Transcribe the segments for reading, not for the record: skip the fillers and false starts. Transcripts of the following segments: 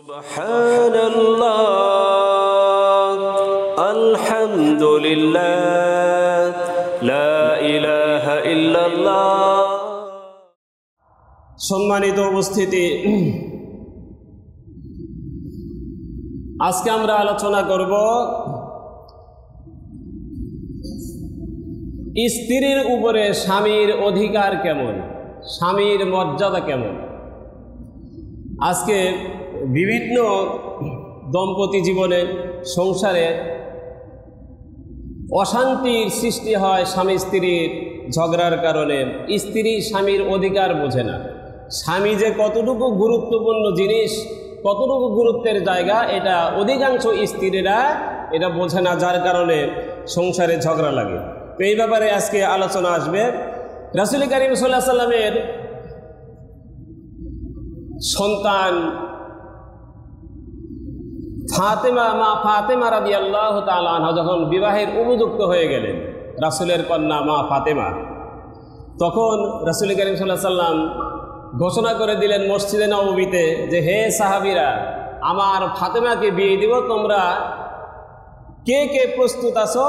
সুবহানাল্লাহ, আলহামদুলিল্লাহ, লা ইলাহা ইল্লাল্লাহ। সম্মানিত উপস্থিতি, আজকে আমরা আলোচনা করব স্ত্রীর উপরে স্বামীর অধিকার কেমন, স্বামীর মর্যাদা কেমন। আজকে বিভিন্ন দম্পতি জীবনে সংসারে অশান্তির সৃষ্টি হয় স্বামী স্ত্রীর ঝগড়ার কারণে। স্ত্রী স্বামীর অধিকার বোঝে না, স্বামী যে কতটুকু গুরুত্বপূর্ণ জিনিস, কতটুকু গুরুত্বের জায়গা, এটা অধিকাংশ স্ত্রীরা এটা বোঝে না, যার কারণে সংসারে ঝগড়া লাগে। তো এই ব্যাপারে আজকে আলোচনা আসবে। রাসূল কারীম সাল্লাল্লাহু আলাইহি সাল্লামের সন্তান মা ফাতেমা রাদিয়াল্লাহু তাআলা আনহা যখন বিবাহের উপযুক্ত হয়ে গেলেন, রাসূলের কন্যা মা ফাতেমা, তখন রাসূল কারীম সাল্লাল্লাহু আলাইহি সাল্লাম ঘোষণা করে দিলেন মসজিদে নববীতে যে, হে সাহাবীরা, আমার ফাতেমাকে বিয়ে দিব, তোমরা কে কে প্রস্তুত আছো,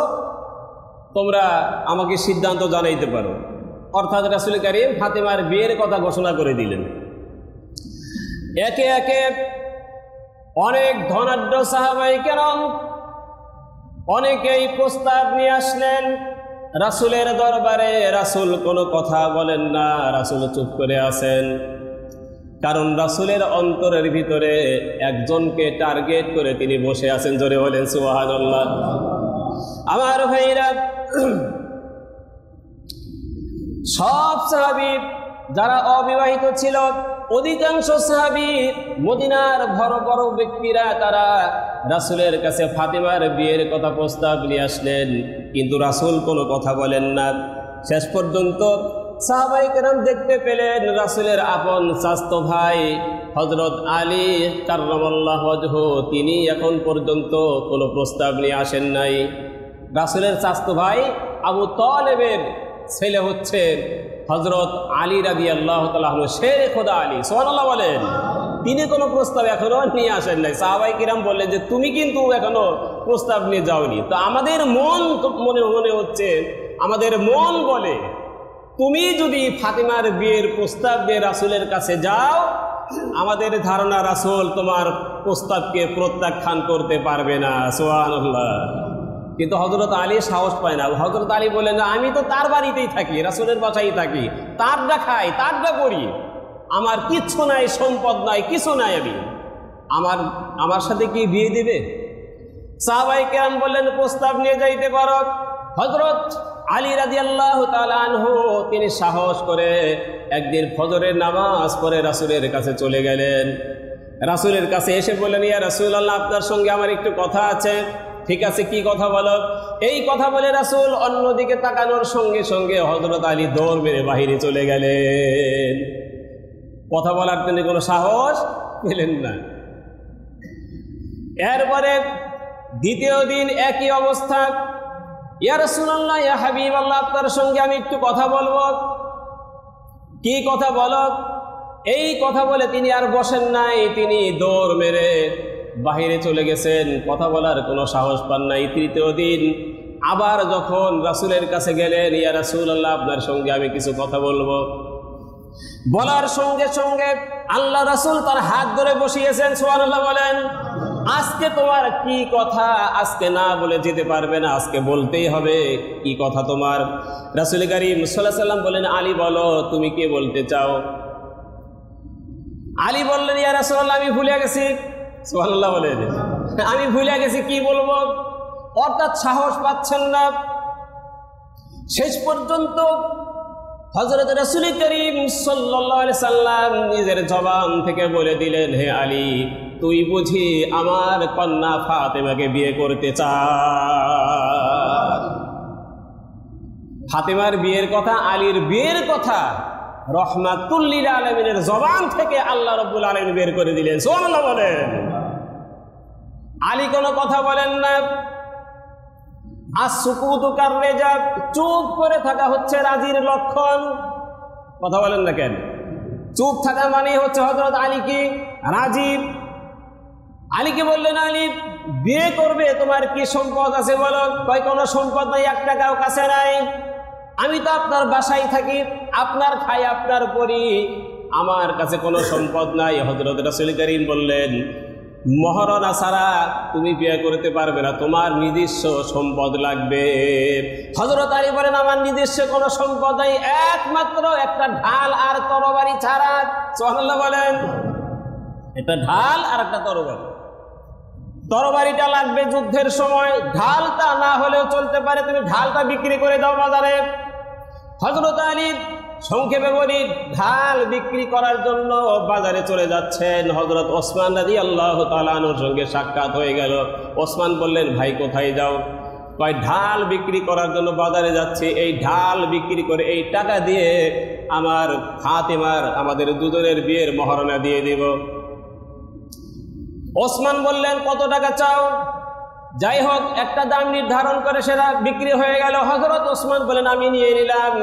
তোমরা আমাকে সিদ্ধান্ত জানাইতে পারো। অর্থাৎ রাসূল কারীম ফাতেমার বিয়ের কথা ঘোষণা করে দিলেন। একে একে অনেক ধনাঢ্য সাহাবায়ে কেরাম অনেকেই প্রস্তাব নিয়ে আসলেন রাসূলের দরবারে। রাসূল কোনো কথা বলেন না, রাসূল চুপ করে আছেন। কারণ রাসূলের অন্তরের ভিতরে একজনকে টার্গেট করে তিনি বসে আছেন। জোরে বলেন সুবহানাল্লাহ। আমার ভাইরা, সব সাহাবী যারা অবিবাহিত ছিল, অধিকাংশ সাহাবী মদিনার বড় বড় ব্যক্তিরা, তারা রাসূলের কাছে ফাতেমার বিয়ের কথা প্রস্তাব নিয়ে আসলেন, কিন্তু রাসূল কোনো কথা বলেন না। শেষ পর্যন্ত সাহাবায়ে কেরাম দেখতে পেলেন রাসূলের আপন চাচতো ভাই হযরত আলী কাররামাল্লাহু ওয়াজহু, তিনি এখন পর্যন্ত কোনো প্রস্তাব নিয়ে আসেন নাই। রাসূলের চাচতো ভাই আবু তালেবের ছেলে হচ্ছে হযরত আলী রাদিয়াল্লাহু তাআলা আনহু, শেরে খোদা আলী, সুবহানাল্লাহ বলেন। তিনি কোনো প্রস্তাব এখনো নিয়ে আসেন নাই। সাহাবায়ে কিরাম বললেন যে, তুমি কিন্তু এখনো প্রস্তাব নিয়ে যাওনি। তো আমাদের মনে হচ্ছে, আমাদের মন বলে, তুমি যদি ফাতেমার বিয়ের প্রস্তাব দিয়ে রাসূলের কাছে যাও, আমাদের ধারণা রাসূল তোমার প্রস্তাবকে প্রত্যাখ্যান করতে পারবে না। সুবহানাল্লাহ। কিন্তু হযরত আলী সাহস পায় না। হযরত আলী বলেন, আমি তো তার বাড়িতেই থাকি, রাসূলের বাসায় থাকি, তারটা খাই, তারটা করি, আমার কিচ্ছু নাই, সম্পদ নাই, কিছু নাই, আমার সাথে কি বিয়ে দিবে? সাহাবায়ে কেরাম বললেন, প্রস্তাব নিয়ে যাইতে পারো। হযরত আলী রাদিয়াল্লাহু তাআলা আনহু তিনি সাহস করে একদিন ফজরের নামাজ পড়ে রাসূলের কাছে চলে গেলেন। রাসূলের কাছে এসে বললেন, ইয়া রাসূলুল্লাহ, আপনার সঙ্গে আমার একটু কথা আছে। ঠিক আছে, কি কথা বলো? এই কথা বলে রাসূল অন্যদিকে তাকানোর সঙ্গে সঙ্গে হযরত আলী দৌড় মেরে বাহিরে চলে গেলেন। কথা বলার তিনি কোনো সাহস পেলেন না। এরপরে দ্বিতীয় দিন একই অবস্থা। ইয়া রাসূলুল্লাহ, ইয়া হাবিবাল্লাহ, আপনার সঙ্গে আমি একটু কথা বলবো। কি কথা বলো? এই কথা বলে তিনি আর বসেন নাই, তিনি দৌড় মেরে বাহিরে চলে গেছেন, কথা বলার কোনো সাহস পান নাই। তৃতীয় দিন আবার যখন রাসূলের কাছে গেলেন, ইয়া রাসূলুল্লাহ, আপনার সঙ্গে আমি কিছু কথা বলবো। বলার সঙ্গে সঙ্গে আল্লাহ রাসূল তার হাত ধরে বসিয়েছেন। সুবহানাল্লাহ বলেন। আজকে তোমার কি কথা, আজকে না বলে যেতে পারবে না, আজকে বলতেই হবে। কি কথা তোমার? রাসূল কারীম সাল্লাল্লাহু আলাইহি সাল্লাম বলেন, আলী বলো, তুমি কি বলতে চাও? আলী বললেন, ইয়া রাসূলুল্লাহ, আমি ভুলে গেছি। সুবহানাল্লাহ বলেন, আমি ভুলে গেছি, কি বলবো? অর্থাৎ সাহস পাচ্ছেন না। শেষ পর্যন্ত হযরত রাসূল করিম সাল্লাল্লাহু আলাইহি সাল্লাম নিজের জবান থেকে বলে দিলেন, হে আলী, তুই বুঝি আমার কন্যা ফাতেমাকে বিয়ে করতে চাস? ফাতেমার বিয়ের কথা, আলীর বিয়ের কথা রহমাতুল লিল আলামিনের জবান থেকে আল্লাহ রাব্বুল আলামিন বের করে দিলেন। সুবহানাল্লাহ বলেন। আলী কোনো কথা বলেন না। আসুকুতু কাররেজা, চুপ করে থাকা হচ্ছে রাজির লক্ষণ। কথা বলেন না কেন? চুপ থাকা মানে হচ্ছে হযরত আলী কি রাজি। আলীকে বললেন, আলী বিয়ে করবে, তোমার কি সম্পদ আছে বলো? কয় কোনো সম্পদ নাই, 1 টাকাও কাছে নাই। আমি তো আপনার বাসায় থাকি, আপনার খাই, আপনার পরি, আমার কাছে কোনো সম্পদ নাই। হযরত রাসূল করিম বললেন, মহারণা ছাড়া তুমি বিয়ে করতে পারবে না, তোমার নিজস্ব সম্পদ লাগবে। হযরত আলী বলেন, আমার নিজস্ব কোনো সম্পদ নাই, একমাত্র একটা ঢাল আর তরবারি ছাড়া। সুবহানাল্লাহ বলেন। একটা ঢাল আর একটা তরবারি। তরবারিটা লাগবে যুদ্ধের সময়, ঢালটা না হলেও চলতে পারে, তুমি ঢালটা বিক্রি করে দাও বাজারে। হযরত আলী সংক্ষেপে বলি, ঢাল বিক্রি করার জন্য বাজারে চলে যাচ্ছেন। হযরত ওসমান রাদিয়াল্লাহু তাআলা আনহুর সঙ্গে সাক্ষাৎ হয়ে গেল। ওসমান বললেন, ভাই কোথায় যাও? কয় ঢাল বিক্রি করার জন্য বাজারে যাচ্ছি, এই ঢাল বিক্রি করে এই টাকা দিয়ে আমার ফাতেমার, আমাদের দুজনের বিয়ের মহারণা দিয়ে দিব। ওসমান বললেন, কত টাকা চাও? যাই হোক, একটা দাম নির্ধারণ করে সেটা বিক্রি হয়ে গেল। হযরত ওসমান বলেন, আমি নিয়ে নিলাম।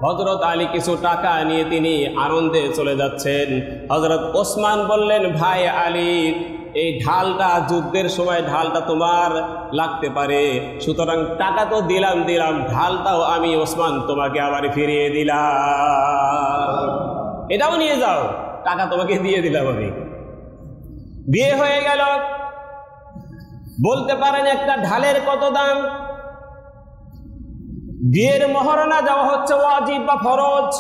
হযরত আলী কিছু টাকা নিয়ে তিনি আনন্দে চলে যাচ্ছেন। হযরত ওসমান বললেন, ভাই আলী, এই ঢালটা যুদ্ধের সময় ঢালটা তোমার লাগতে পারে, সুতরাং টাকা তো দিলাম, ঢালটাও আমি ওসমান তোমাকে আবার ফিরিয়ে দিলাম, এটাও নিয়ে যাও, টাকা তোমাকে দিয়ে দিলাম আমি। বিয়ে হয়ে গেল। বলতে পারেন একটা ঢালের কত দাম? বিয়ের মহারণা দেওয়া হচ্ছে ওয়াজিব বা ফরজ,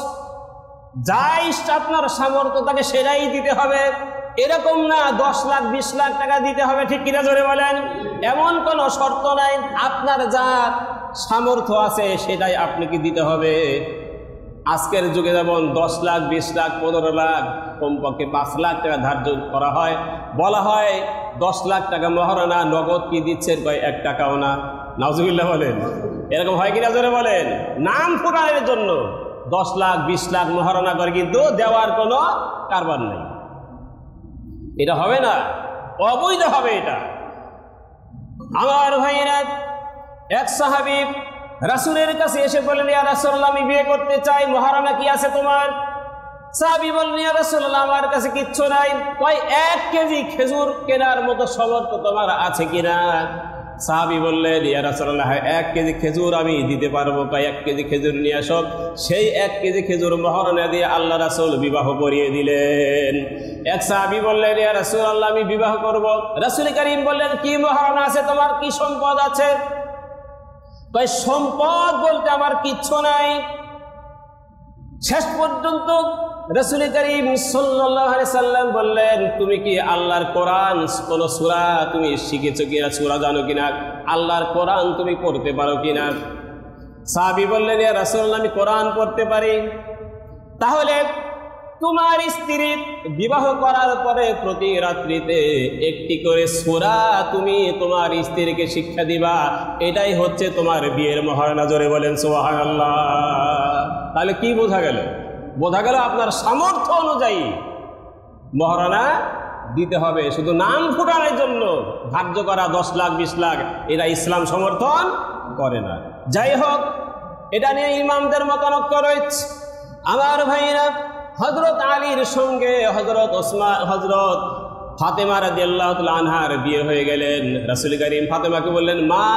যা ইচ্ছা আপনার সামর্থ্য তাকে সেটাই দিতে হবে, এরকম না 10 লাখ 20 লাখ টাকা দিতে হবে। ঠিক কিনা জোরে বলেন? এমন কোনো শর্ত নাই, আপনার যা সামর্থ্য আছে সেটাই আপনাকে দিতে হবে। আজকের যুগে যেমন 10 লাখ 20 লাখ 15 লাখ কমপক্ষে 5 লাখ টাকা ধার্য করা হয়, বলা হয় 10 লাখ টাকা মহারণা, নগদ কি দিচ্ছেন? কয় 1 টাকাও না। নাউজুবিল্লাহ বলেন। এরকম হয় কিনা জোরে বলেন? নাম ফুটানোর জন্য 10 লাখ 20 লাখ মহারণা করে, কিন্তু দেওয়ার কোনো কারবার নেই। এটা হবে না, অবৈধ হবে এটা। আমার ভাইয়েরা, এক সাহাবী রাসূলের কাছে এসে বললেন, ইয়া রাসূলুল্লাহ, আমি বিয়ে করতে চাই, মহারণা কি আছে তোমার? সাহাবী বললেন, ইয়া রাসূলুল্লাহ, আমার কাছে কিচ্ছু নাই। কয় 1 কেজি খেজুর কেনার মতো সামর্থ্য তোমার আছে কিনা? সাহাবী বললেন, ইয়া রাসূলুল্লাহ, 1 কেজি খেজুর আমি দিতে পারবো। কয় 1 কেজি খেজুর নিয়ে আসো। সেই 1 কেজি খেজুর মহারণা দিয়ে আল্লাহ রাসূল বিবাহ করিয়ে দিলেন। এক সাহাবী বললেন, ইয়া রাসূলুল্লাহ, আমি বিবাহ করব। রাসূল করিম বললেন, কি মহারণা আছে তোমার, কি সম্পদ আছে? কয় সম্পদ বলতে আমার কিচ্ছু নাই। শেষ পর্যন্ত রাসূল করিম সাল্লাল্লাহু আলাইহি সাল্লাম বললেন, তুমি কি আল্লাহর কোরআন কোন সূরা তুমি শিখেছো কিনা, সূরা জানো কিনা, আল্লাহর কোরআন তুমি পড়তে পারো কিনা? সাহাবী বললেন, ইয়া রাসূলুল্লাহ, আমি কোরআন পড়তে পারি। তাহলে তোমার স্ত্রী বিবাহ করার পরে প্রতি রাত্রিতে একটি করে সূরা তুমি তোমার স্ত্রীকে শিক্ষা দিবা, এটাই হচ্ছে তোমার বিয়ের মহারণা। জোরে বলেন সুবহানাল্লাহ। তাহলে কি বোঝা গেল? বোঝা গেল আপনার সামর্থ্য অনুযায়ী মহারণা দিতে হবে। শুধু নাম ফুটানোর জন্য ধার্য করা 10 লাখ 20 লাখ, এটা ইসলাম সমর্থন করে না। যাই হোক, এটা নিয়ে ইমামদের মতানৈক্য রয়েছে। আমার ভাইরা, হযরত আলীর সঙ্গে হযরত ফাতেমা রাদিয়াল্লাহু তাআলা আনহার বিয়ে হয়ে গেলেন। রাসূল করিম ফাতেমাকে বললেন, মা,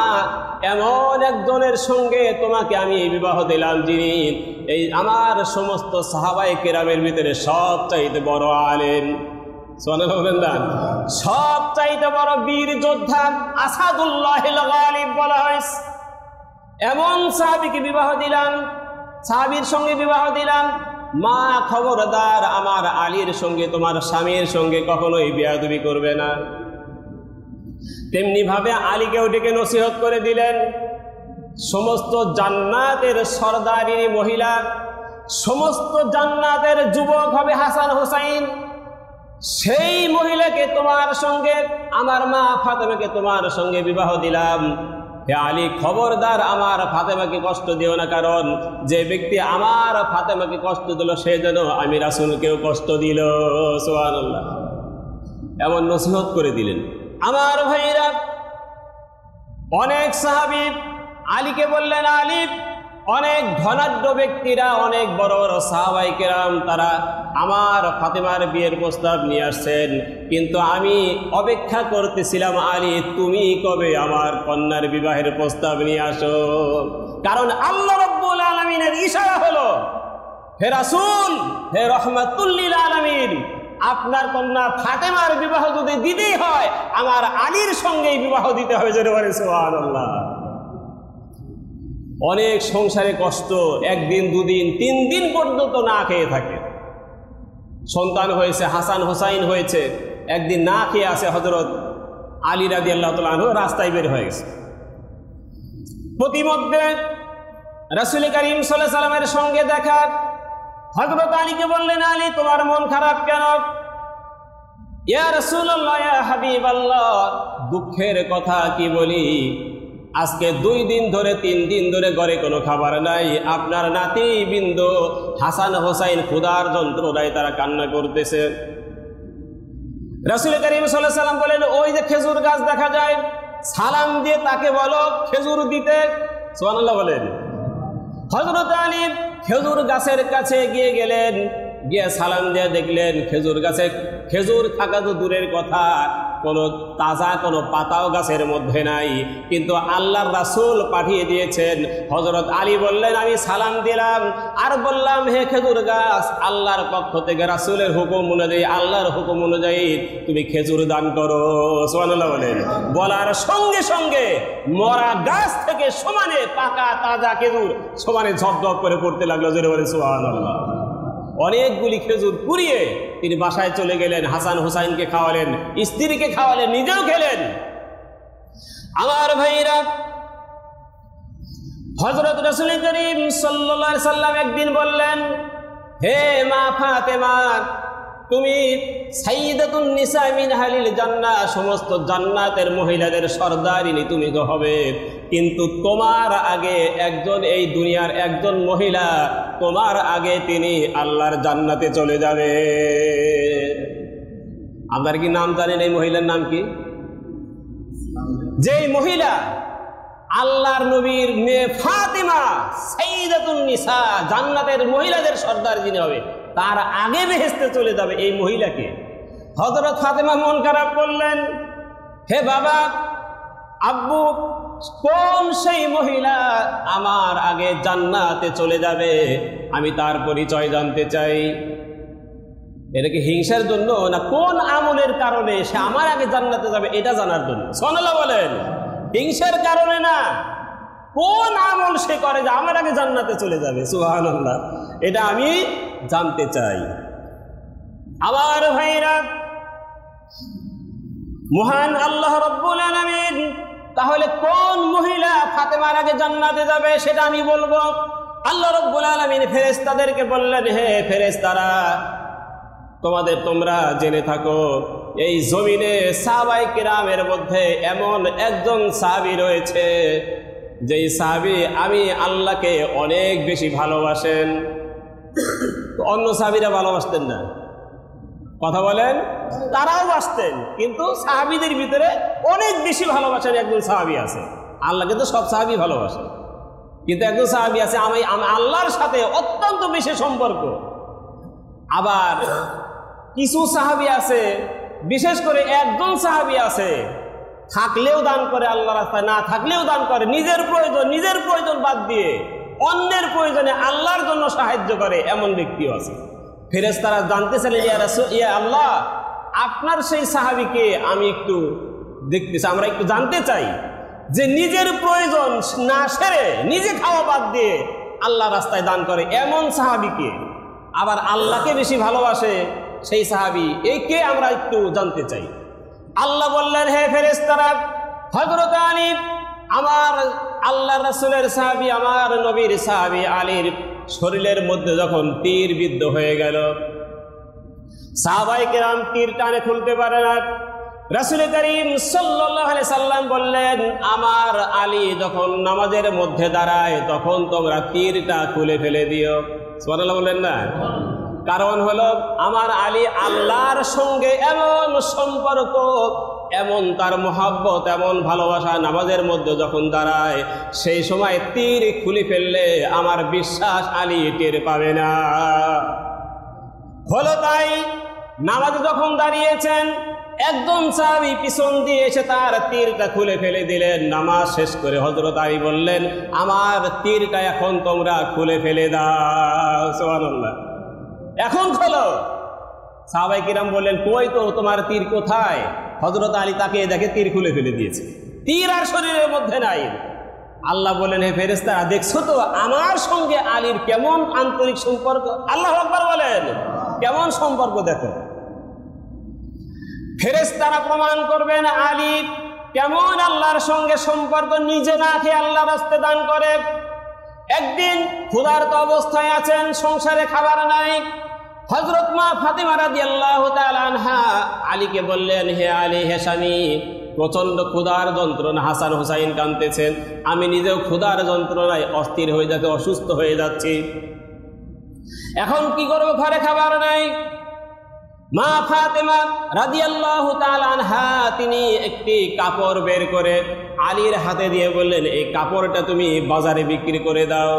এমন একজনের সঙ্গে তোমাকে আমি বিবাহ দিলাম, যিনি এই আমার সমস্ত সাহাবায়ে কেরামের ভিতরে সবচাইতে বড় আলেম। সুবহানাল্লাহ বলেন না? সবচাইতে বড় বীর যোদ্ধা, আসাদুল্লাহিল গালিব বলা হয়েছে। এমন সাহাবীকে বিবাহ দিলাম, সাহাবীর সঙ্গে বিবাহ দিলাম। মা, খবরদার, আমার আলীর সঙ্গে তোমার স্বামীর সঙ্গে কখনোই বিয়াদবি করবে না। তেমনি ভাবে আলীকেও ডেকে নসিহত করে দিলেন। সমস্ত জান্নাতের সরদারি মহিলা, সমস্ত জান্নাতের যুবক হবে হাসান হোসাইন, সেই মহিলাকে তোমার সঙ্গে, আমার মা ফাতেমাকে তোমার সঙ্গে বিবাহ দিলাম। হে আলী, খবরদার, আমার ফাতেমাকে কষ্ট দিও না, কারণ যে ব্যক্তি আমার ফাতেমাকে কষ্ট দিল সে যেন আমি রাসূলকেও কষ্ট দিল। সুবহানাল্লাহ। এমন নসিহত করে দিলেন। আমার ভাইরা, অনেক সাহাবী আলীকে বললেন, আলী, অনেক ধনাঢ্য ব্যক্তিরা, অনেক বড় বড় সাহাবায়ে কেরাম, তারা আমার ফাতেমার বিয়ের প্রস্তাব নিয়ে আসছেন, কিন্তু আমি অপেক্ষা করতেছিলাম আলী তুমি কবে আমার কন্যার বিবাহের প্রস্তাব নিয়ে আসো। কারণ আল্লাহ রাব্বুল আলামিনের ইশারা হলো, হে রাসূল, হে রাহমাতুল লিল আলামিন, আপনার কন্যা ফাতেমার বিবাহ যদি দিতেই হয় আমার আলীর সঙ্গেই বিবাহ দিতে হবে। জোরে বলেন সুবহানাল্লাহ। অনেক সংসারে কষ্ট, একদিন দুদিন তিন দিন পর্যন্ত না খেয়ে থাকে। সন্তান হয়েছে, হাসান হোসাইন হয়েছে, একদিন না খেয়ে আছে হযরত আলী রাদিয়াল্লাহু তাআলা আনহু রাস্তায় বের হয়ে গেছে। প্রতিমধ্যে রাসূল করিম সাল্লাল্লাহু আলাইহি সাল্লামের সঙ্গে দেখা, হযরত আলীকে বললেন, আলী তোমার মন খারাপ কেন? ইয়া রাসূলুল্লাহ, ইয়া হাবিবাল্লাহ, দুঃখের কথা কি বলি, আজকে 2 দিন ধরে 3 দিন ধরে ঘরে কোনো খাবার নাই। আপনার নাতি বিন্দু হাসান হোসাইন ক্ষুধার যন্ত্রণায় তারা কান্না করতেছে। রাসূল করিম সাল্লাল্লাহু আলাইহি সাল্লাম বলেন, ওই যে খেজুর গাছ দেখা যায়, সালাম দিয়ে তাকে বলো খেজুর দিতে। সুবহানাল্লাহ বলেন। হযরত আলী খেজুর গাছের কাছে গিয়ে গেলেন, গিয়ে সালাম দিয়ে দেখলেন খেজুর গাছে খেজুর থাকা তো দূরের কথা, কোনো তাজা কোনো পাতাও গাছের মধ্যে নাই, কিন্তু আল্লাহর রাসূল পাঠিয়ে দিয়েছেন। হযরত আলী বললেন, আমি সালাম দিলাম আর বললাম, হে খেজুর গাছ, আল্লাহর পক্ষ থেকে রাসূলের হুকুম অনুযায়ী, আল্লাহর হুকুম অনুযায়ী তুমি খেজুর দান করো। সুবহানাল্লাহ বলেন। বলার সঙ্গে সঙ্গে মরা গাছ থেকে সমানে পাকা তাজা খেজুর সমানে ঝপঝপ করে পড়তে লাগলো। জোরে বলেন সুবহানাল্লাহ। অনেকগুলি খেজুর কুড়িয়ে তিনি বাসায় চলে গেলেন, হাসান হুসাইনকে খাওয়ালেন, স্ত্রীকে খাওয়ালেন, নিজেও খেলেন। আমার ভাইরা, হযরত রাসূল করিম সাল্লাল্লাহু আলাইহি সাল্লাম একদিন বললেন, হে মা ফাতেমা, তুমি সাইয়্যিদাতুন নিসা মিন আহলিল জান্নাহ, সমস্ত জান্নাতের মহিলাদের সরদারিনী তুমি তো হবে, কিন্তু তোমার আগে একজন, এই দুনিয়ার একজন মহিলা তোমার আগে তিনি আল্লাহর জান্নাতে চলে যাবে। আপনারা কি নাম জানেন এই মহিলার নাম কি? যেই মহিলা আল্লাহর নবীর মেয়ে ফাতেমা সাইয়্যিদাতুন নিসা, জান্নাতের মহিলাদের সর্দার যিনি হবে, তার আগে বেহেশতে চলে যাবে, এই মহিলাকে। হযরত ফাতেমা মন খারাপ করলেন, হে বাবা, আব্বু, কোন সেই মহিলা আমার আগে জান্নাতে চলে যাবে, আমি তার পরিচয় জানতে চাই। এটা কি হিংসার জন্য না কোন আমলের কারণে সে আমার আগে জান্নাতে যাবে এটা জানার জন্য? সুবহানাল্লাহ বলেন। হিংসার কারণে না, কোন আমল সে করে যে আমার আগে জান্নাতে চলে যাবে। সুবহানাল্লাহ, এটা আমি জানতে চাই। আমার ভাইরা, মহান আল্লাহ রাব্বুল আলামিন তাহলে কোন মহিলা ফাতেমার আগে জান্নাতে যাবে সেটা আমি বলবো। আল্লাহ রাব্বুল আলামিন ফেরেশতাদেরকে বললেন, হে ফেরেশতারা, তোমরা জেনে থাকো, এই জমিনে সাহাবায়ে কিরামের মধ্যে এমন একজন সাহাবী রয়েছে, যেই সাহাবী আমি আল্লাহকে অনেক বেশি ভালোবাসেন। অন্য সাহাবীরা ভালোবাসতেন না, কথা বলেন, তারাও বাসতেন, কিন্তু সাহাবীদের ভিতরে অনেক বেশি ভালোবাসেন একজন সাহাবী আছে। আল্লাহকে তো সব সাহাবী ভালোবাসে, কিন্তু একজন সাহাবী আছে আমি আল্লাহর সাথে অত্যন্ত বেশি সম্পর্ক। আবার কিছু সাহাবী আছে, বিশেষ করে একজন সাহাবী আছে, থাকলেও দান করে আল্লাহ রাস্তায়, না থাকলেও দান করে, নিজের প্রয়োজন বাদ দিয়ে অন্যের প্রয়োজনে আল্লাহর জন্য সাহায্য করে, এমন ব্যক্তিও আছে। ফেরেশতারা জানতে চাইলেন, ইয়া রাসূল, ইয়া আল্লাহ, আপনার সেই সাহাবীকে আমি একটু দেখতে চাই, আমরা একটু জানতে চাই যে নিজের প্রয়োজন না সেরে নিজে খাওয়া বাদ দিয়ে আল্লাহ রাস্তায় দান করে এমন সাহাবীকে, আবার আল্লাহকে বেশি ভালোবাসে সেই সাহাবী এই কে, আমরা একটু জানতে চাই। আল্লাহ বললেন, হে ফেরেশতারা, হযরত আলী, আমার আল্লাহ রাসূলের সাহাবী, আমার নবীর সাহাবী আলীর শরীরের মধ্যে যখন তীর বিদ্ধ হয়ে গেল, সাহাবায়ে কেরাম তীর টানে খুলতে পারে না। রাসূল করিম সাল্লাল্লাহু আলাইহি সাল্লাম বললেন, আমার আলী যখন নামাজের মধ্যে দাঁড়ায় তখন তোমরা তীরটা খুলে ফেলে দিও। সুবহানাল্লাহ বলেন না? কারণ হলো আমার আলী আল্লাহর সঙ্গে এমন সম্পর্ক, এমন তার মহব্বত, এমন ভালোবাসা, নামাজের মধ্যে যখন দাঁড়ায় সেই সময় তীর খুলে ফেললে আমার বিশ্বাস আলী টের পাবে না। হলো তাই নামাজে যখন দাঁড়িয়েছেন একজন সাহাবী পিছন দিয়ে এসে তার তীরটা খুলে ফেলে দিলেন। নামাজ শেষ করে হযরত আলী বললেন, আমার তীরটা এখন তোমরা খুলে ফেলে দাও। সুবহানাল্লাহ, এখন খোলো। সাহাবায়ে কিরাম বললেন, কই তো তোমার তীর কোথায়? হযরত আলী তাকে দেখে তীর খুলে ফেলে দিয়েছে, তীর আর শরীরের মধ্যে নাই। আল্লাহ বলেন, হে ফেরেশতারা, দেখছো তো আমার সঙ্গে আলীর কেমন আন্তরিক সম্পর্ক? আল্লাহু আকবার বলেন, কেমন সম্পর্ক দেখো। ফেরেশতারা প্রমাণ করবেন আলী কেমন আল্লাহর সঙ্গে সম্পর্ক, নিজে না খেয়ে আল্লাহর রাস্তায় দান করে। একদিন ক্ষুধার্ত অবস্থায় আছেন, সংসারে খাবার নাই। হযরত মা ফাতিমা রাদিয়াল্লাহু তাআলা আনহা আলীকে বললেন, হে আলী, হে স্বামী, প্রচন্ড ক্ষুধার যন্ত্রণা, হাসান হুসাইন কাঁদতেছেন, আমি নিজেও ক্ষুধার যন্ত্রণায় অস্থির হয়ে যাচ্ছি, অসুস্থ হয়ে যাচ্ছি, এখন কি করবো, ঘরে খাবার নাই। মা ফাতেমা রাদিয়াল্লাহু তাআলা আনহা তিনি একটি কাপড় বের করে আলীর হাতে দিয়ে বললেন, এই কাপড়টা তুমি বাজারে বিক্রি করে দাও।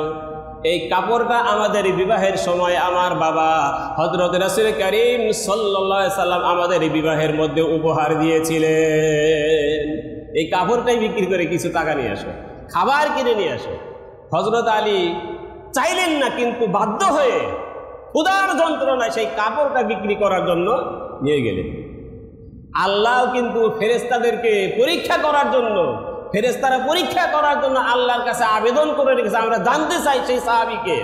এই কাপড়টা আমাদের বিবাহের সময় আমার বাবা হযরত রাসূল করিম সাল্লাল্লাহু আলাইহি সাল্লাম আমাদের বিবাহের মধ্যে উপহার দিয়েছিলেন। এই কাপড়টাই বিক্রি করে কিছু টাকা নিয়ে আসো, খাবার কিনে নিয়ে আসো। হযরত আলী চাইলেন না, কিন্তু বাধ্য হয়ে ক্ষুধার যন্ত্রণায় সেই কাপড়টা বিক্রি করার জন্য নিয়ে গেলেন। আল্লাহ কিন্তু ফেরেশতাদেরকে পরীক্ষা করার জন্য, ফেরেশতারা পরীক্ষা করার জন্য আল্লাহর কাছে আবেদন করে রেখেছে, আমরা জানতে চাই সেই সাহাবীকে।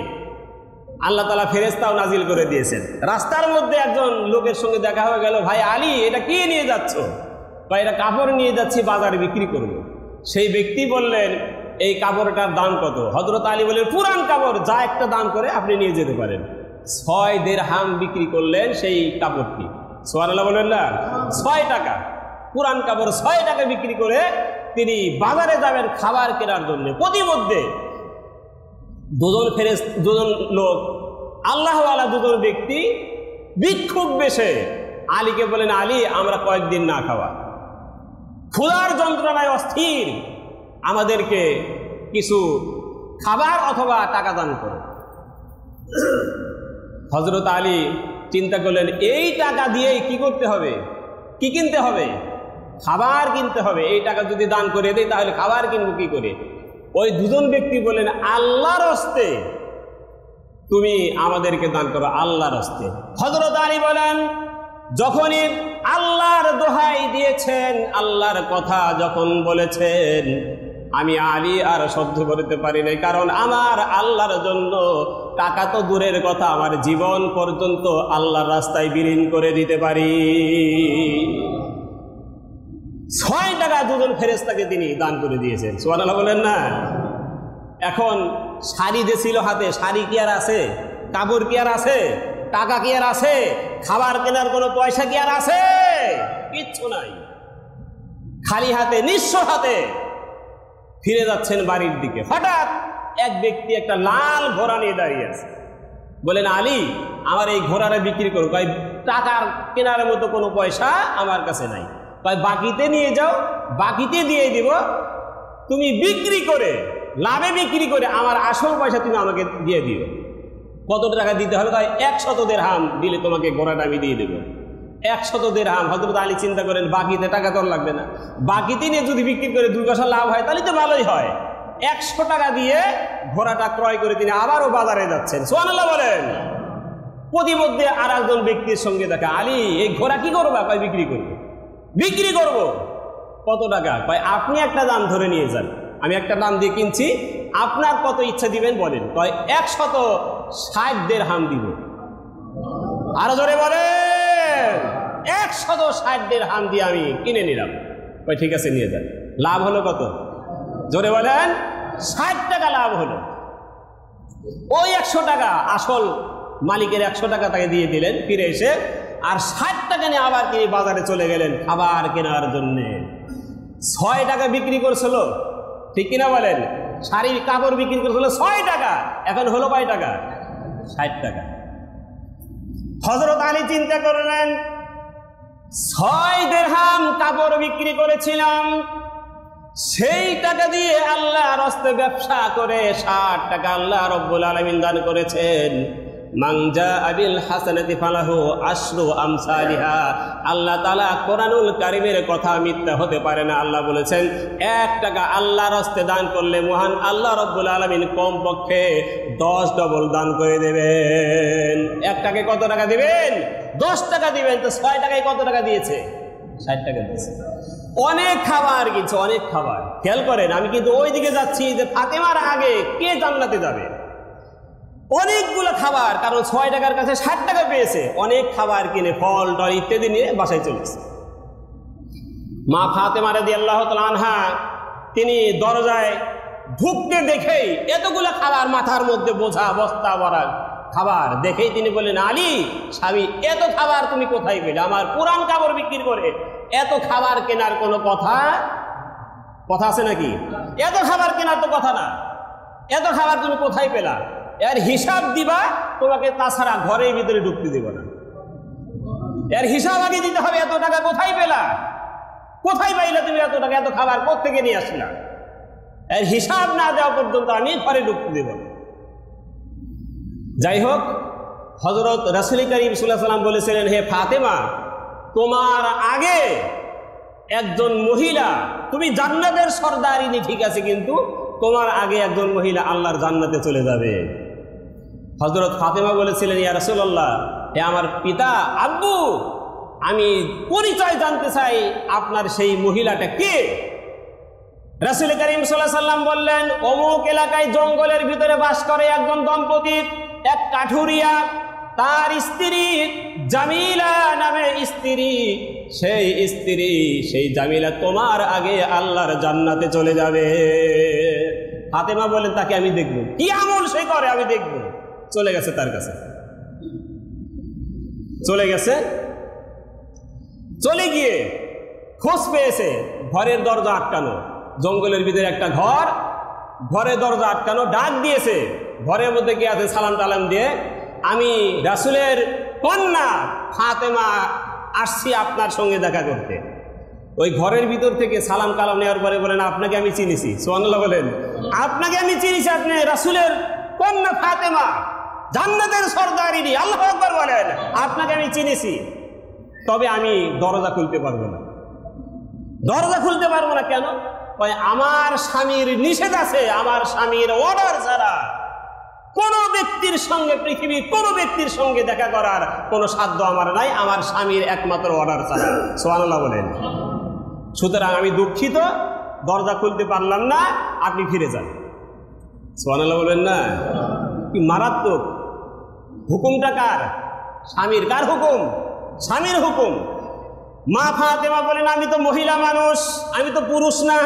আল্লাহ তাআলা ফেরেশতাও নাজিল করে দিয়েছেন। রাস্তার মধ্যে একজন লোকের সঙ্গে দেখা হয়ে গেল, ভাই আলী, এটা কি নিয়ে যাচ্ছ? বা এটা কাপড় নিয়ে যাচ্ছি, বাজারে বিক্রি করব। সেই ব্যক্তি বললেন, এই কাপড়টার দাম কত? হযরত আলী বললেন, পুরান কাপড়, যা একটা দাম করে আপনি নিয়ে যেতে পারেন। 6 দিরহাম বিক্রি করলেন সেই কাপড়টি। সুবহানাল্লাহ বলবেন না? 6 টাকা, পুরান কাপড় 6 টাকা বিক্রি করে তিনি বাজারে যাবেন খাবার কেনার জন্য। প্রতিমধ্যে দুজন লোক, আল্লাহওয়ালা দুজন ব্যক্তি ভিক্ষুক বেশে আলীকে বলেন, আলী, আমরা কয়েকদিন না খাওয়া, ক্ষুধার যন্ত্রণায় অস্থির, আমাদেরকে কিছু খাবার অথবা টাকা দান করো। হযরত আলী চিন্তা করলেন, এই টাকা দিয়েই কি করতে হবে, কি কিনতে হবে? খাবার কিনতে হবে। এই টাকা যদি দান করে দেয় তাহলে খাবার কিনবো কি করে? ওই দুজন ব্যক্তি বলেন, আল্লাহর হস্তে তুমি আমাদেরকে দান করো, আল্লাহর হস্তে। হযরত আলী বলেন, যখনই আল্লাহর দোহাই দিয়েছেন, আল্লাহর কথা যখন বলেছেন, আমি আলী আর সহ্য করতে পারি নাই, কারণ আমার আল্লাহর জন্য টাকা তো দূরের কথা, আমার জীবন পর্যন্ত আল্লাহর রাস্তায় বিলীন করে দিতে পারি। 6 টাকা দুজন ফেরেশতাকে তিনি দান করে দিয়েছেন। সুবহানাল্লাহ বলেন না? এখন শাড়ি যে ছিল হাতে, শাড়ি কি আর আছে? কাপড় কি আর আছে? টাকা কি আর আছে? খাবার কেনার কোনো পয়সা কি আর আছে? কিচ্ছু নাই। খালি হাতে, নিঃস্ব হাতে ফিরে যাচ্ছেন বাড়ির দিকে। হঠাৎ এক ব্যক্তি একটা লাল ঘোড়া নিয়ে দাঁড়িয়ে আছে। বলেন, আলী, আমার এই ঘোড়াটা বিক্রি করো। কয়, টাকার কেনার মতো কোনো পয়সা আমার কাছে নাই। কয়, বাকিতে নিয়ে যাও, বাকিতে দিয়ে দিব, তুমি বিক্রি করে, লাভে বিক্রি করে আমার আসল পয়সা তুমি আমাকে দিয়ে দিও। কত টাকা দিতে হবে? কয়, 100 দিরহাম দিলে তোমাকে ঘোড়াটা আমি দিয়ে দেবো। 100 দিরহাম। হযরত আলী চিন্তা করেন, বাকিতে টাকা তো লাগবে না, বাকিতে নিয়ে যদি বিক্রি করে 2 পয়সা লাভ হয় তাহলে তো ভালোই হয়। 100 টাকা দিয়ে ঘোড়াটা ক্রয় করে তিনি আবারও বাজারে যাচ্ছেন। সুবহানাল্লাহ বলেন। প্রতিমধ্যে আর একজন ব্যক্তির সঙ্গে দেখা, আলী, এই ঘোড়া কি করবা? কয়, বিক্রি করবো। বিক্রি করব। কত টাকা? কয়, আপনি একটা দাম ধরে নিয়ে যান, আমি একটা দাম দিয়ে কিনছি, আপনার কত ইচ্ছা দিবেন বলেন। কয়, 160 দিরহাম দিব। আরো জোরে বলেন। 160 দিরহাম দিয়ে আমি কিনে নিলাম। কয়, ঠিক আছে, নিয়ে যান। লাভ হলো কত? জোরে বলেন। 60 টাকা লাভ হলো। ওই 100 টাকা আসল মালিকের 100 টাকা তাকে দিয়ে দিলেন ফিরে এসে, আর 60 টাকা নিয়ে আবার তিনি বাজারে চলে গেলেন খাবার কেনার জন্য। 6 টাকা বিক্রি করছিল, ঠিক কিনা বলেন? শাড়ির কাপড় বিক্রি করছিল 6 টাকা, এখন হলো কয় টাকা? 60 টাকা। হযরত আলী চিন্তা করলেন, 6 দিরহাম কাপড় বিক্রি করেছিলাম, সেই টাকা দিয়ে আল্লাহর রাস্তায় ব্যবসা করে 60 টাকা আল্লাহ রাব্বুল আলামিন দান করেছেন। মান জাআ বিল হাসানাতি ফালাহু আশরু আমসালিহা। আল্লাহ তাআলা কোরআনুল কারীমের কথা মিথ্যা হতে পারে না। আল্লাহ বলেছেন 1 টাকা আল্লাহর রাস্তে দান করলে মহান আল্লাহ রাব্বুল আলামিন কমপক্ষে 10 ডবল দান করে দেবেন। 1 টাকায় কত টাকা দিবেন? 10 টাকা দিবেন। তো 6 টাকায় কত টাকা দিয়েছে? 60 টাকা দিয়েছে। অনেক খাবার কিছু, অনেক খাবার। খেয়াল করেন, আমি কিন্তু ওই দিকে যাচ্ছি যে ফাতেমার আগে কে জান্নাতে যাবে। অনেকগুলো খাবার, কারণ 6 টাকার কাছে 60 টাকা পেয়েছে। অনেক খাবার কিনে ফল টল ইত্যাদি নিয়ে বাসায় চলেছে। মা ফাতেমা রাদিয়াল্লাহু তাআলা আনহা তিনি দরজায় ঢুকতে দেখেই এতগুলো খাবার, মাথার মধ্যে বোঝা বস্তা ভরা খাবার দেখেই তিনি বললেন, আলী স্বামী, এত খাবার তুমি কোথায় পেলে? আমার পুরান কাপড় বিক্রি করে এত খাবার কেনার কোনো কথা আছে নাকি? এত খাবার কেনার তো কথা না। এত খাবার তুমি কোথায় পেলা? এর হিসাব দিবা তোমাকে, তাছাড়া ঘরের ভিতরে ঢুকতে দেব না। এর হিসাব আগে দিতে হবে। এত টাকা কোথায় পেলা? কোথায় পাইলে তুমি এত টাকা? এত খাবার কোত্থেকে নিয়ে আসলা? এর হিসাব না দেওয়া পর্যন্ত আমি ঘরে ঢুকতে দেব না। যাই হোক, হযরত রাসূল করিম সাল্লাল্লাহু আলাইহি ওয়াসাল্লাম বলেছিলেন, হে ফাতেমা, তোমার আগে একজন মহিলা, তুমি জান্নাতের সর্দারিনী ঠিক আছে, কিন্তু তোমার আগে একজন মহিলা আল্লাহর জান্নাতে চলে যাবে। হযরত ফাতেমা বলেছিলেন, ইয়া রাসূলুল্লাহ, হে আমার পিতা, আব্বু, আমি পরিচয় জানতে চাই, আপনার সেই মহিলাটা কে? রাসূল করিম সাল্লাল্লাহু আলাইহি ওয়াসাল্লাম বললেন, অমুক এলাকায় জঙ্গলের ভিতরে বাস করে একজন দম্পতি, এক কাঠুরিয়া, তার স্ত্রী জামিলা নামে স্ত্রী, সেই জামিলা তোমার আগে আল্লাহর জান্নাতে চলে যাবে। ফাতেমা বলেন, তাকে আমি দেখব, কি আমল সে করে আমি দেখব। চলে গেছে তার কাছে, চলে গিয়ে খোঁজ পেয়েছে ঘরের দরজা আটকানো, জঙ্গলের ভিতরে একটা ঘর, ঘরের দরজা আটকানো। ডাক দিয়েছে, ঘরের মধ্যে কে আছে? সালাম টালাম দিয়ে, আমি রাসূলের কন্যা ফাতেমা আসছি আপনার সঙ্গে দেখা করতে। ওই ঘরের ভিতর থেকে সালাম কালাম নেওয়ার পরে বলেন, আপনাকে আমি চিনিছি। সুবহানাল্লাহ বলেন, আপনাকে আমি চিনিছি, আপনি রাসূলের কন্যা ফাতেমা, জান্নাতের সর্দারিনী। আল্লাহু আকবার বলেন, আপনাকে আমি চিনিছি, তবে আমি দরজা খুলতে পারবো না। দরজা খুলতে পারবো না কেন? আমার স্বামীর নিষেধ আছে, আমার স্বামীর অর্ডার ছাড়া কোনো ব্যক্তির সঙ্গে, পৃথিবীর কোনো ব্যক্তির সঙ্গে দেখা করার কোনো সাধ্য আমার নাই, আমার স্বামীর একমাত্র অর্ডার ছাড়া। সুবহানাল্লাহ বলেন। সুতরাং আমি দুঃখিত, দরজা খুলতে পারলাম না, আপনি ফিরে যান। সুবহানাল্লাহ বলবেন না? কি মারাত্মক! হুকুমটা কার? স্বামীর। কার হুকুম? স্বামীর হুকুম। মা ফাতেমা বলেন, আমি তো মহিলা মানুষ, আমি তো পুরুষ না,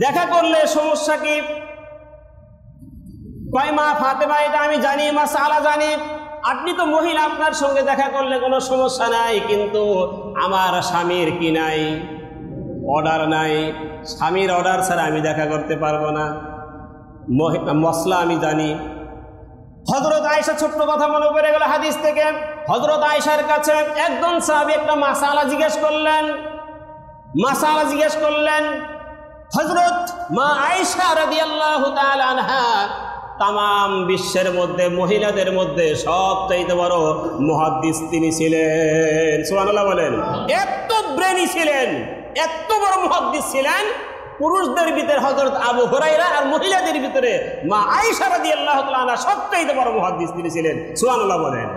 দেখা করলে সমস্যা কি? কয়, মা ফাতেমা, এটা আমি জানি, মাসআলা জানি, আপনি তো মহিলা, আপনার সঙ্গে দেখা করলে কোনো সমস্যা নাই, কিন্তু আমার স্বামীর কি নাই? অর্ডার নাই। স্বামীর অর্ডার ছাড়া আমি দেখা করতে পারবো না, মশলা আমি জানি। হযরত আয়েশা, ছোট্ট কথা মনে পড়ে গেল হাদিস থেকে, হযরত আয়েশার কাছে একজন সাহাবী একটা মাসালা জিজ্ঞেস করলেন। হযরত মা আয়েশা রাদিয়াল্লাহু তাআলা আনহা তাম বিশ্বের মধ্যে, মহিলাদের মধ্যে সবচাইতে বড় মুহাদ্দিস তিনি ছিলেন। সুবহানাল্লাহ বলেন। এত ব্রেনি ছিলেন, এত বড় মুহাদ্দিস ছিলেন। পুরুষদের ভিতরে হযরত আবু হুরায়রা, আর মহিলাদের ভিতরে মা আয়েশা রাদিয়াল্লাহু তাআলা আনহা সবচাইতে বড় মুহাদ্দিস তিনি ছিলেন। সুবহানাল্লাহ বলেন।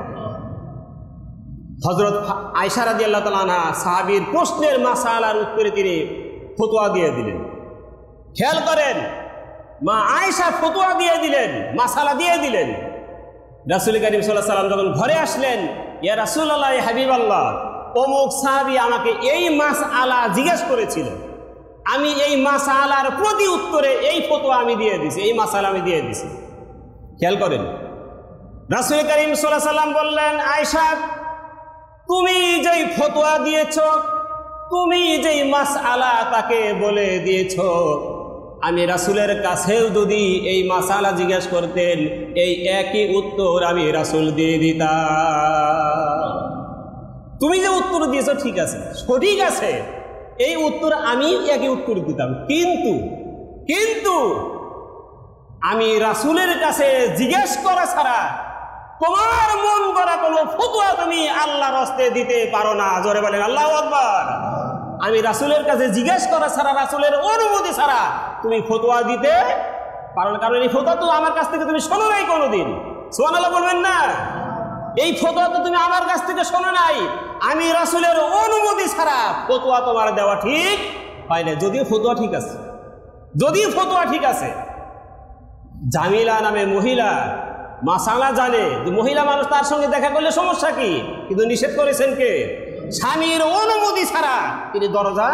হযরত আয়েশা রাদিয়াল্লাহু তাআলা আনহা সাহাবীর প্রশ্নের মাসালার উত্তরে তিনি ফতোয়া দিয়ে দিলেন। খেয়াল করেন, মা আয়েশা ফতোয়া দিয়ে দিলেন, মাসালা দিয়ে দিলেন। রাসূল করিম সাল্লাল্লাহু আলাইহি ওয়াসাল্লাম যখন ঘরে আসলেন, ইয়া রাসূলুল্লাহ, ইয়া হাবিবাল্লাহ, অমুক সাহাবী আমাকে এই মাসআলা জিজ্ঞেস করেছিল, আমি এই মাসআলার প্রতি উত্তরে এই ফতোয়া আমি দিয়ে দিছি, এই মাসআলা আমি দিয়ে দিছি। খেয়াল করেন, রাসূল করিম সাল্লাল্লাহু আলাইহি ওয়াসাল্লাম বললেন, আয়েশা, তুমি যেই ফতোয়া দিয়েছ, তুমি যেই মাসআলা তাকে বলে দিয়েছ, আমি রাসূলের কাছেও যদি এই মাসআলা জিজ্ঞেস করতেন, এই একই উত্তর আমি রাসূল দিয়ে দিতাম। তুমি যে উত্তর দিয়েছ ঠিক আছে, সঠিক আছে, এই উত্তর আমি একই উত্তর দিতাম, কিন্তু আমি রাসূলের কাছে জিজ্ঞেস করা ছাড়া তোমার মন করা কোনো ফতোয়া তুমি আল্লাহর হস্তে দিতে পারো না। জোরে বলেন আল্লাহু আকবার। আমি রাসূলের কাছে জিজ্ঞেস করা ছাড়া, রাসূলের অনুমতি ছাড়া তুমি ফতোয়া দিতে পারো না, কারণ এই ফতোয়া তো আমার কাছ থেকে তুমি শোনো নাই কোনোদিন। সুবহানাল্লাহ বলবেন না? এই ফতোয়া তো তুমি আমার কাছ থেকে শোনো নাই। আমি রাসূলের অনুমতি ছাড়া ফতোয়া তোমার দেওয়া ঠিক হয় না। যদিও ফতোয়া ঠিক আছে, যদিও ফতোয়া ঠিক আছে। জামিলা নামে মহিলা মাসালা জানে যে মহিলা মানুষ, তার সঙ্গে দেখা করলে সমস্যা কি, কিন্তু নিষেধ করেছেন কে? স্বামীর অনুমতি ছাড়া তিনি দরজা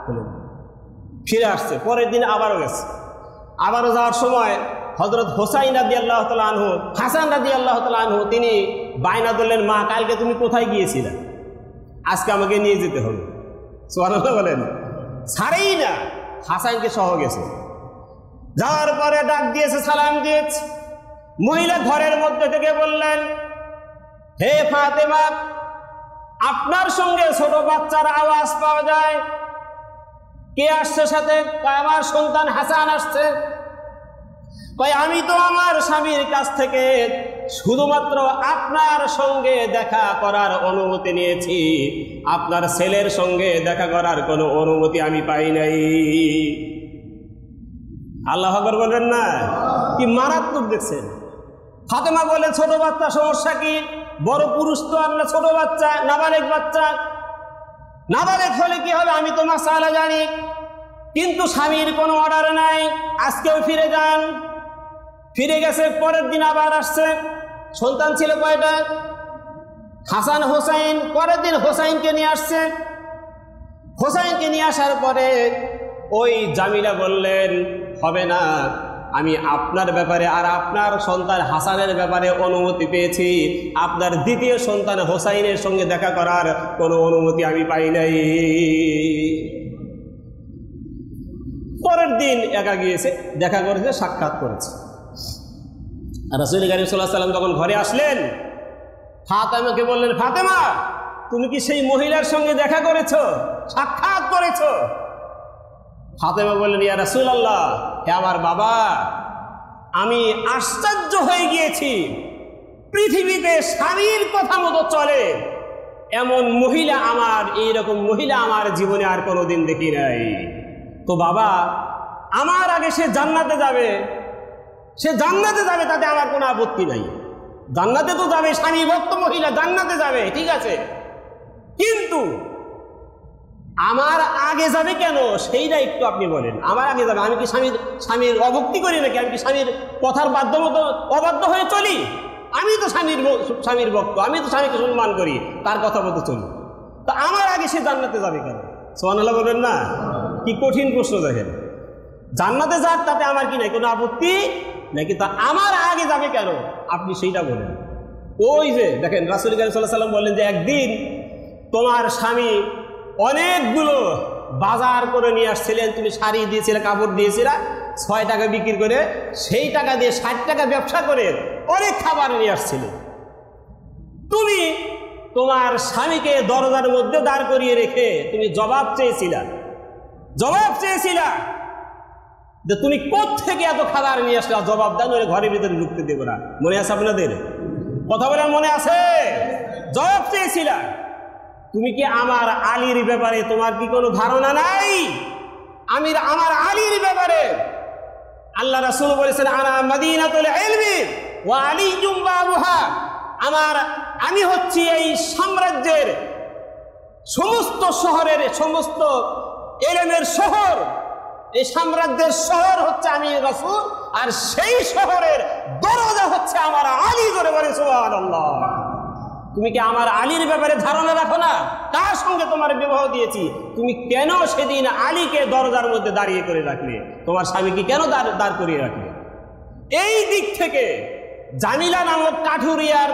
খুলেন। ফিরে আসছে, পরের দিন আবারও গেছে। আবারও যাওয়ার সময় হযরত হোসাইন রাদিয়াল্লাহু তাআলা আনহু, হাসান রাদিয়াল্লাহু তাআলা আনহু তিনি বায়না ধরলেন, মা কালকে তুমি কোথায় গিয়েছিলে, আজকে আমাকে নিয়ে যেতে হবে। সুবহানাল্লাহ বলেন। ছাড়েই না, হাসানকে সহ গেছে। যাওয়ার পরে ডাক দিয়েছে, সালাম দিয়েছে। মহিলা ঘরের মধ্যে থেকে বললেন, হে ফাতেমা, আপনার সঙ্গে ছোট বাচ্চার আওয়াজ পাওয়া যায়, কে আসছে সাথে? আমার সন্তান হাসান আসছে। তাই আমি তো আমার স্বামীর কাছ থেকে শুধুমাত্র আপনার সঙ্গে দেখা করার অনুমতি নিয়েছি, আপনার ছেলের সঙ্গে দেখা করার কোনো অনুমতি আমি পাই নাই। আল্লাহু আকবার বলবেন না? কি মারাত্মক দেখছেন। ফাতেমা বলে, ছোট বাচ্চা সমস্যা কি? বড় পুরুষ তো আর না, ছোট বাচ্চা, নাবালেগ বাচ্চা। নাবালেগ হলে কি হবে আমি তো মাসালা জানি, কিন্তু স্বামীর কোনো অর্ডার নাই। আজকেও ফিরে যান। ফিরে গেছে, পরের দিন আবার আসছে। সন্তান ছিল কয়টা? হাসান হোসাইন। পরের দিন হোসাইনকে নিয়ে আসছে। হোসাইনকে নিয়ে আসার পরে ওই জামিলা বললেন, হবে না, আমি আপনার ব্যাপারে আর আপনার সন্তান হাসানের ব্যাপারে অনুমতি পেয়েছি, আপনার দ্বিতীয় সন্তান হোসাইনের সঙ্গে দেখা করার কোনো অনুমতি আমি পাই নাই। পরের দিন একা গিয়েছে, দেখা করেছে, সাক্ষাৎ করেছে। রাসূল কারীম সাল্লাল্লাহু আলাইহি ওয়াসাল্লাম যখন ঘরে আসলেন, ফাতেমাকে বললেন, ফাতেমা তুমি কি সেই মহিলার সঙ্গে দেখা করেছো, সাক্ষাৎ করেছো? ফাতেমা বললেন, ইয়া রাসূলুল্লাহ, হে আমার বাবা, আমি আশ্চর্য হয়ে গিয়েছি, পৃথিবীতে স্বামীর কথা মতো চলে এমন মহিলা, এইরকম মহিলা আমার জীবনে আর কোনোদিন দেখি নাই। তো বাবা, আমার আগে সে জান্নাতে যাবে, সে জান্নাতে যাবে, তাতে আমার কোনো আপত্তি নাই। জান্নাতে তো যাবে, স্বামী ভক্ত মহিলা জান্নাতে যাবে, ঠিক আছে, কিন্তু আমার আগে যাবে কেন সেইটা একটু আপনি বলেন। আমার আগে যাবে, আমি কি স্বামীর অভক্তি করি নাকি? আমি কি স্বামীর কথার অবাধ্য হয়ে চলি? আমি তো স্বামীর ভক্ত, আমি তো স্বামীকে সম্মান করি, তার কথা মতো চলি। তা আমার আগে সে জান্নাতে যাবে কেন? সুবহানাল্লাহ বলবেন না? কি কঠিন প্রশ্ন দেখেন। জান্নাতে যাক, তাতে আমার কি নাই, কোনো আপত্তি নাকি, তা আমার আগে যাবে কেন আপনি সেইটা বলেন। ওই যে দেখেন, রাসূল কারীম সাল্লাল্লাহু আলাইহি ওয়াসাল্লাম বললেন যে একদিন তোমার স্বামী অনেকগুলো বাজার করে নিয়ে আসছিলেন, তুমি শাড়ি দিয়েছিলে, কাপড় দিয়েছিলে, 6 টাকা বিক্রি করে সেই টাকা দিয়ে 60 টাকা ব্যবসা করে অনেক খাবার নিয়ে আসছিলেন। তুমি তোমার স্বামীকে দরজার মধ্যে দাঁড় করিয়ে রেখে তুমি জবাব চেয়েছিলা যে তুমি কোত্থেকে এত খাবার নিয়ে আসলে, জবাব দেন, ওই ঘরের ভিতরে ঢুকতে দেবো না। মনে আছে আপনাদের? কথা বলার মনে আছে? জবাব চেয়েছিলা। তুমি কি আমার আলীর ব্যাপারে তোমার কি কোনো ধারণা নাই? আমার আলীর ব্যাপারে আল্লাহ রাসূল বলেছেন, আনা মাদিনাতুল ইলমি ওয়া আলিয়্যুম বাবুহা, আমি হচ্ছি এই সাম্রাজ্যের সমস্ত শহরের, সমস্ত ইলমের শহর, এই সাম্রাজ্যের শহর হচ্ছে আমি রাসূল, আর সেই শহরের দরজা হচ্ছে আমার আলী। ধরে বলে সুবহানাল্লাহ। তুমি কি আমার আলীর ব্যাপারে ধারণা রাখো না? তার সঙ্গে তোমার বিবাহ দিয়েছি, তুমি কেন সেদিন আলীকে দরজার মধ্যে দাঁড়িয়ে করে রাখলে? তোমার স্বামীকে কেন দাঁড় করিয়ে রাখলে? এই দিক থেকে জামিলা নামক কাঠুরিয়ার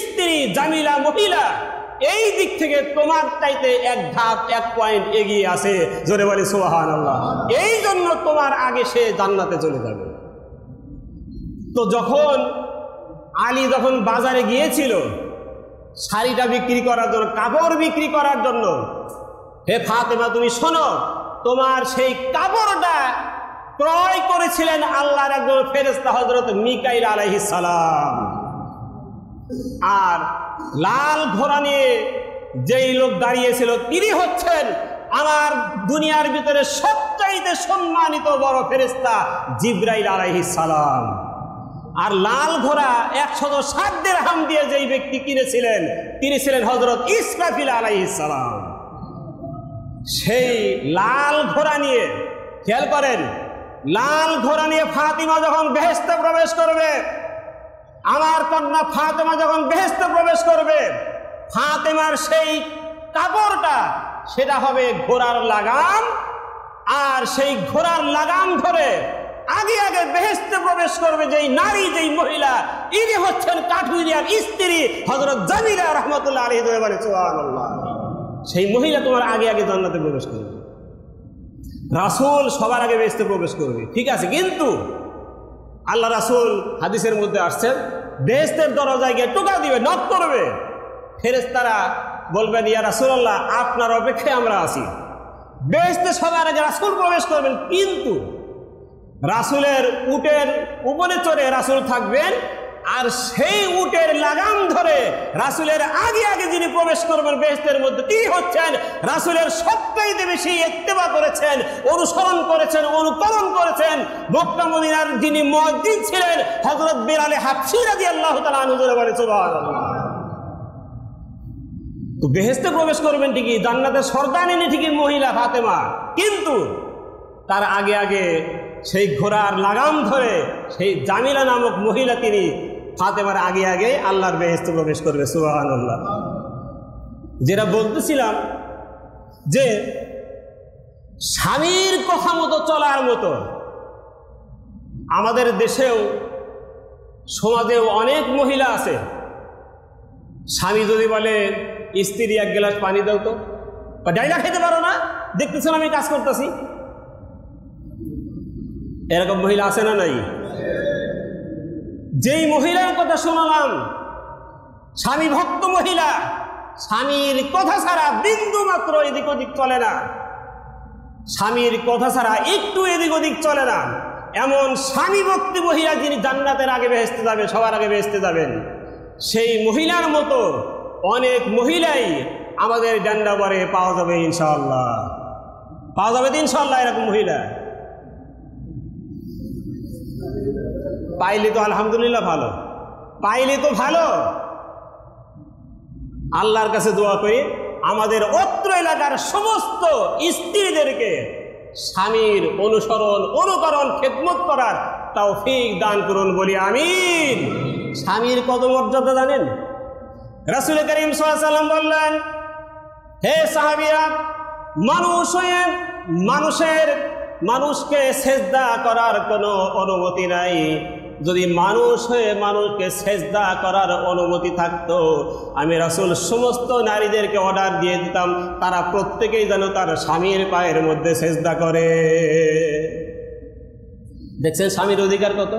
স্ত্রী জামিলা মহিলা এই দিক থেকে তোমার চাইতে এক ধাপ, এক পয়েন্ট এগিয়ে আছে। জোরে বলে সুবহানাল্লাহ। এই জন্য তোমার আগে সে জান্নাতে চলে যাবে। তো যখন আলী যখন বাজারে গিয়েছিল শাড়িটা বিক্রি করার জন্য, কাপড় বিক্রি করার জন্য, হে ফাতেমা তুমি শোনো, তোমার সেই কাপড়টা ক্রয় করেছিলেন আল্লাহর একজন ফেরেশতা হযরত মিকাইল আলাইহিস সালাম। আর লাল ঘোড়া নিয়ে যেই লোক দাঁড়িয়েছিল তিনি হচ্ছেন আমার দুনিয়ার ভিতরে সবচাইতে সম্মানিত বড় ফেরেশতা জিবরাইল আলাইহিস সালাম। আর লাল ঘোড়া 107 দিরহাম দিয়ে যেই ব্যক্তি কিনেছিলেন তিনি ছিলেন হযরত ইসরাফিল আলাইহিস সালাম। সেই লাল ঘোড়া নিয়ে, খেয়াল করেন, লাল ঘোড়া নিয়ে ফাতিমা যখন বেহেশতে প্রবেশ করবে, আমার কন্যা ফাতেমা যখন বেহেশতে প্রবেশ করবে, ফাতেমার সেই কাপড়টা সেটা হবে ঘোড়ার লাগাম। আর সেই ঘোড়ার লাগাম ধরে আগে আগে বেহেশতে প্রবেশ করবে যেই নারী, যেই মহিলা, ইনি হচ্ছেন কাঠুরিয়ার স্ত্রী হযরত জামিলা রাহমাতুল্লাহ আলাইহি। বলে সুবহানাল্লাহ। সেই মহিলা তোমার আগে আগে জান্নাতে প্রবেশ করবে। রাসূল সবার আগে বেহেশতে প্রবেশ করবে, ঠিক আছে, কিন্তু আল্লাহ রাসূল হাদিসের মধ্যে আসছেন বেহেশতের দরজায় গিয়ে টোকা দিবে, নক করবে। ফেরেশতারা বলবেন, ইয়া রাসূলুল্লাহ, আপনার অপেক্ষায় আমরা আছি। বেহেশতে সবার আগে রাসূল প্রবেশ করবেন, কিন্তু রাসূলের উটের উপরে চড়ে রাসূল থাকবেন, আর সেই উটের লাগাম ধরে রাসূলের আগে আগে যিনি প্রবেশ করবেন বেহেশতের মধ্যে, তিনি হচ্ছেন রাসূলের সবচাইতে বেশি ইত্তেবা করেছেন, অনুসরণ করেছেন, অনুকরণ করেছেন মক্কা মদিনার যিনি মুয়াজ্জিন ছিলেন হযরত বিলাল হাবশী রাদিয়াল্লাহু তাআলা আনহু। বলে সুবহানাল্লাহ। তো বেহেশতে প্রবেশ করবেন ঠিকই, জান্নাতের সর্দানিনী ঠিকই মহিলা ফাতেমা, কিন্তু তার আগে আগে সেই ঘোড়ার লাগাম ধরে সেই জামিলা নামক মহিলা তিনি ফাতেমার আগে আগে আল্লাহর বেহেশতে প্রবেশ করবে। সুবহানাল্লাহ। যেটা বলতেছিলাম যে স্বামীর কথা মতো চলার মতো আমাদের দেশেও সমাজেও অনেক মহিলা আছে, স্বামী যদি বলে স্ত্রী এক গ্লাস পানি দাও তো, বা ডাইলা খেতে পারো না, দেখতেছেন আমি কাজ করতেছি, এরকম মহিলা আছে না নাই? যেই মহিলার কথা শোনালাম স্বামী ভক্ত মহিলা, স্বামীর কথা ছাড়া বিন্দু মাত্র এদিক ওদিক চলে না, স্বামীর কথা ছাড়া একটু এদিক ওদিক চলে না, এমন স্বামী ভক্তি মহিলা যিনি জান্নাতের আগে বেহেশতে যাবেন, সবার আগে বেহেশতে যাবেন, সেই মহিলার মতো অনেক মহিলাই আমাদের জান্নাতে পাওয়া যাবে ইনশাআল্লাহ। পাওয়া যাবে ইনশাআল্লাহ এরকম মহিলা। পাইলে তো আলহামদুলিল্লাহ ভালো, পাইলে তো ভালো। আল্লাহর কাছে দোয়া করি আমাদের অত্র এলাকার সমস্ত স্ত্রীদেরকে স্বামীর অনুসরণ, অনুকরণ, খেদমত করার তৌফিক দান করুন, বলি আমিন। স্বামীর কত মর্যাদা জানেন? রাসূল করিম সাল্লাল্লাহু আলাইহি ওয়াসাল্লাম বললেন, হে সাহাবীরা, মানুষ হয়ে মানুষকে সেজদা করার কোনো অনুমতি নাই। যদি মানুষ হয়ে মানুষকে সেজদা করার অনুমতি থাকতো, আমি রাসূল সমস্ত নারীদেরকে অর্ডার দিয়ে দিতাম তারা প্রত্যেকেই যেন তার স্বামীর পায়ের মধ্যে সেজদা করে। দেখছেন স্বামীর অধিকার কত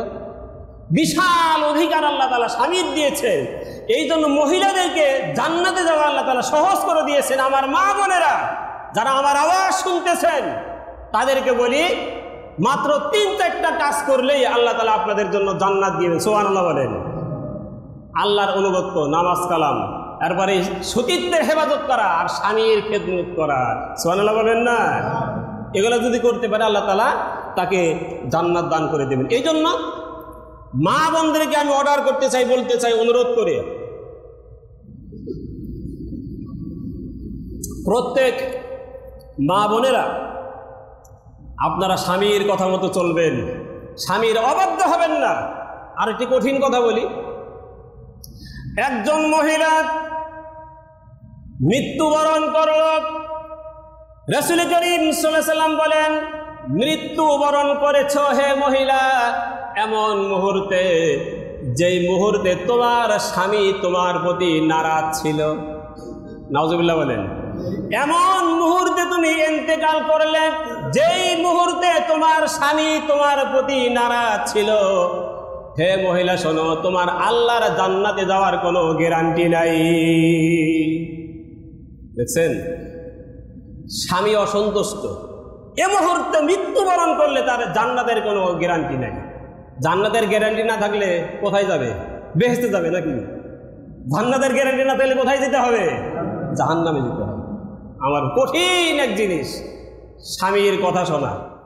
বিশাল অধিকার আল্লাহ তাআলা স্বামীর দিয়েছে। এই জন্য মহিলাদেরকে জান্নাতে যাওয়া আল্লাহ তাআলা সহজ করে দিয়েছেন। আমার মা বোনেরা যারা আমার আওয়াজ শুনতেছেন তাদেরকে বলি, মাত্র 3-4টা কাজ করলেই আল্লাহ তাআলা আপনাদের জন্য জান্নাত দিবেন। সুবহানাল্লাহ বলেন। আল্লাহর অনুগত্য, নামাজ কালাম, তারপরে সতীত্বের হেফাজত করা আর স্বামীর খেদমত করা। সুবহানাল্লাহ বলেন না? এগুলো যদি করতে পারে আল্লাহ তাআলা তাকে জান্নাত দান করে দেবেন। এই জন্য মা বোনদেরকে আমি অর্ডার করতে চাই, বলতে চাই, অনুরোধ করে, প্রত্যেক মা বোনেরা আপনারা স্বামীর কথা মতো চলবেন, স্বামীর অবাধ্য হবেন না। আর একটি কঠিন কথা বলি, একজন মহিলা মৃত্যুবরণ করল, রাসূল করিম সাল্লাল্লাহু আলাইহি ওয়াসাল্লাম বলেন, মৃত্যুবরণ করেছ হে মহিলা এমন মুহূর্তে যেই মুহূর্তে তোমার স্বামী তোমার প্রতি নারাজ ছিল। নাউজুবিল্লাহ বলেন। এমন মুহূর্তে তুমি ইন্তেকাল করলে যেই মুহূর্তে তোমার স্বামী তোমার প্রতি নারাজ ছিল। হে মহিলা শোনো, তোমার আল্লাহর জান্নাতে যাওয়ার কোনো গ্যারান্টি নাই। দেখছেন, স্বামী অসন্তুষ্ট, এ মুহূর্তে মৃত্যুবরণ করলে তার জান্নাতের কোনো গ্যারান্টি নাই। জান্নাতের গ্যারান্টি না থাকলে কোথায় যাবে? বেহেশতে যাবে নাকি? জান্নাতের গ্যারান্টি না পেলে কোথায় যেতে হবে? জাহান্নামে যেতে হবে। আমার কঠিন এক জিনিস স্বামীর কথা শোনা।